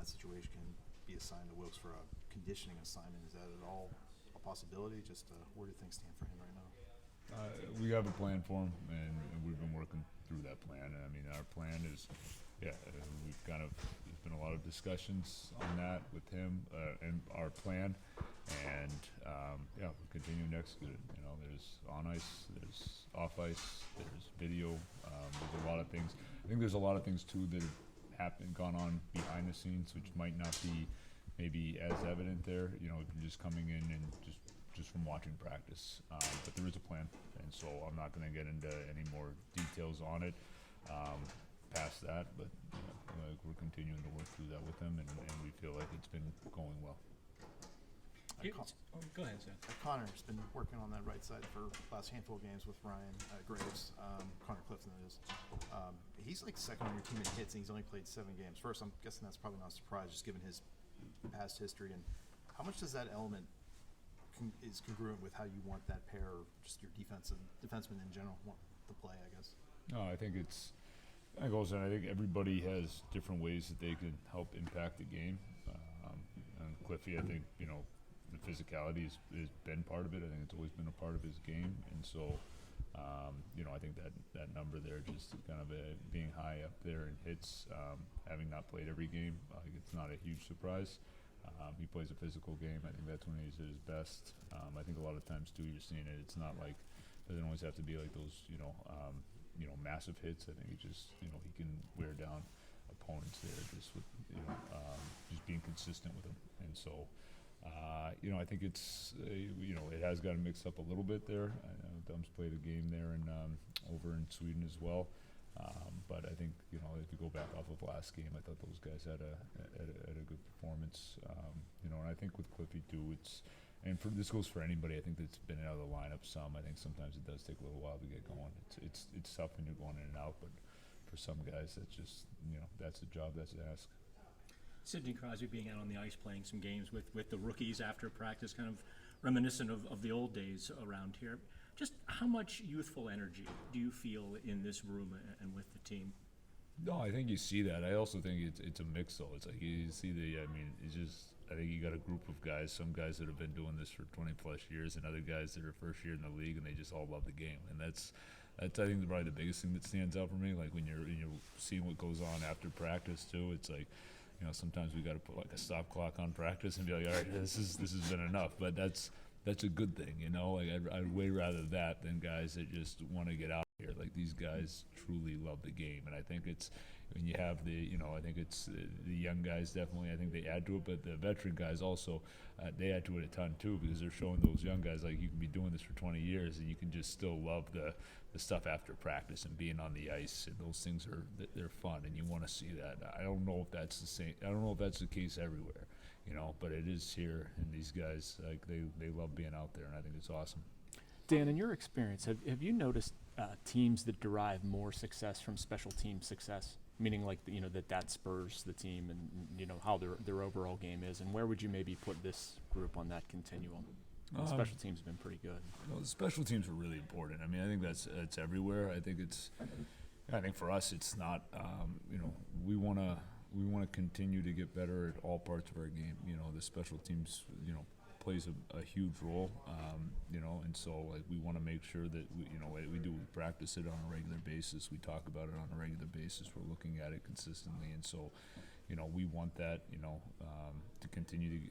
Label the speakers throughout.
Speaker 1: that situation can be assigned to Wilkes for a conditioning assignment. Is that at all a possibility? Just where do things stand for him right now?
Speaker 2: We have a plan for him, and we've been working through that plan. And I mean, our plan is, we've kind of, there's been a lot of discussions on that with him and our plan, and we continue to execute it. You know, there's on ice, there's off ice, there's video. There's a lot of things. I think there's a lot of things too that have gone on behind the scenes, which might not be maybe as evident there. You know, if you're just coming in and just from watching practice, but there is a plan, and so I'm not going to get into any more details on it past that, but we're continuing to work through that with them, and we feel like it's been going well.
Speaker 3: Go ahead, Zach.
Speaker 1: Connor's been working on that right side for the last handful of games with Ryan Graves, Connor Clifton that is. He's like second on your team in hits, and he's only played 7 games. First, I'm guessing that's probably not a surprise, just given his past history. And how much does that element is congruent with how you want that pair, or just your defensemen in general, want to play, I guess?
Speaker 2: No, I think I think everybody has different ways that they can help impact the game. And Cliffy, I think, you know, the physicality has been part of it. I think it's always been a part of his game, and so you know, I think that number there, just kind of being high up there in hits, having not played every game, I think it's not a huge surprise. He plays a physical game. I think that's when he's at his best. I think a lot of times too, you're seeing it. It's not like, it doesn't always have to be like those, massive hits. I think it just, he can wear down opponents there just with, just being consistent with them. And so, I think it's, it has got to mix up a little bit there. I know Dumb's played a game there and over in Sweden as well. But I think, if you go back off of last game, I thought those guys had a good performance. And I think with Cliffy too, this goes for anybody, I think that's been out of the lineup some. I think sometimes it does take a little while to get going. It's tough when you're going in and out, but for some guys, that's just, that's a job, that's a task.
Speaker 3: Sidney Crosby being out on the ice playing some games with the rookies after practice, kind of reminiscent of the old days around here. Just how much youthful energy do you feel in this room and with the team?
Speaker 2: No, I think you see that. I also think it's a mix, though. It's like you see it's just, I think you got a group of guys, some guys that have been doing this for 20-plus years and other guys that are first year in the league, and they just all love the game. And that's I think, probably the biggest thing that stands out for me. Like, when you're seeing what goes on after practice, too, it's like, sometimes we got to put like a stop clock on practice and be like, all right, this has been enough. But that's a good thing, Like, I'd way rather that than guys that just want to get out here. Like, these guys truly love the game, and I think it's when you have I think it's the young guys definitely. I think they add to it, but the veteran guys also they add to it a ton too, because they're showing those young guys like you can be doing this for 20 years and you can just still love the stuff after practice and being on the ice, and those things they're fun, and you want to see that. I don't know if that's the same. I don't know if that's the case everywhere. But it is here, and these guys, like, they love being out there, and I think it's awesome.
Speaker 4: Dan, in your experience, have you noticed teams that derive more success from special team success? Meaning, like, that spurs the team and, how their overall game is, and where would you maybe put this group on that continuum? Special teams have been pretty good.
Speaker 2: Well, the special teams are really important. I mean, I think that's everywhere. I think for us, it's not. We want to continue to get better at all parts of our game. The special teams, plays a huge role. And so, like, we want to make sure that we practice it on a regular basis. We talk about it on a regular basis. We're looking at it consistently, and so, we want that, to continue to.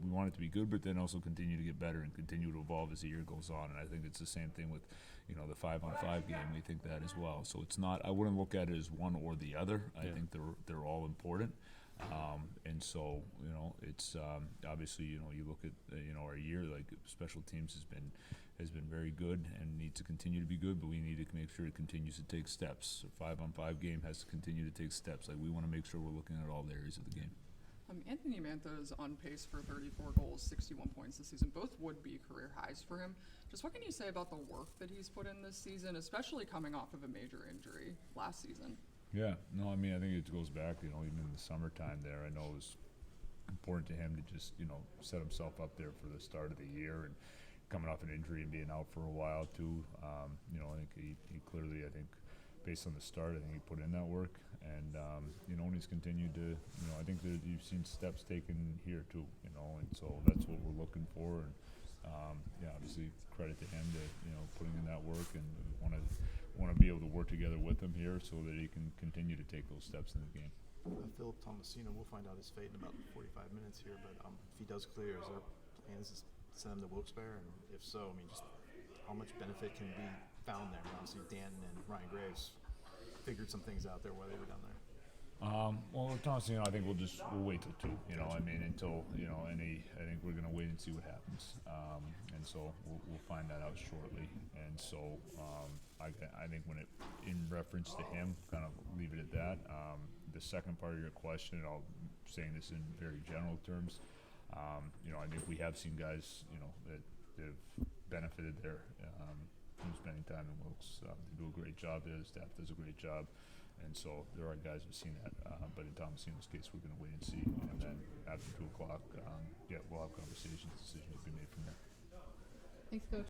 Speaker 2: We want it to be good, but then also continue to get better and continue to evolve as the year goes on. And I think it's the same thing with, the 5-on-5 game. We think that as well. So it's not. I wouldn't look at it as one or the other. I think they're all important. And so, it's obviously, you look at our year, like, special teams has been very good and needs to continue to be good, but we need to make sure it continues to take steps. A 5-on-5 game has to continue to take steps. Like, we want to make sure we're looking at all the areas of the game.
Speaker 5: Anthony Mantha is on pace for 34 goals, 61 points this season. Both would be career highs for him. Just what can you say about the work that he's put in this season, especially coming off of a major injury last season?
Speaker 2: Yeah, no, I mean, I think it goes back, even in the summertime there. I know it was important to him to just, set himself up there for the start of the year, and coming off an injury and being out for a while too. I think he clearly, based on the start, I think he put in that work. And he's continued to, I think that you've seen steps taken here too, and so that's what we're looking for. And obviously credit to him to putting in that work, and want to be able to work together with him here so that he can continue to take those steps in the game.
Speaker 1: Philip Tomasino, we'll find out his fate in about 45 minutes here, but if he does clear, is there plans to send him to Wilkes-Barre? And if so, just how much benefit can be found there? Obviously, Danton and Ryan Graves figured some things out there while they were down there.
Speaker 2: Well, with Tomasino, I think we'll wait till 2. Until I think we're gonna wait and see what happens, and so we'll find that out shortly. And so I think in reference to him, kind of leave it at that. The second part of your question, and I'll saying this in very general terms, I think we have seen guys, that have benefited there from spending time in Wilkes. They do a great job there. The staff does a great job. And so there are guys who've seen that, but in Tomasino's case, we're going to wait and see, and then after 2 o'clock, we'll have conversations, decisions to be made from there.
Speaker 6: Thanks, Coach.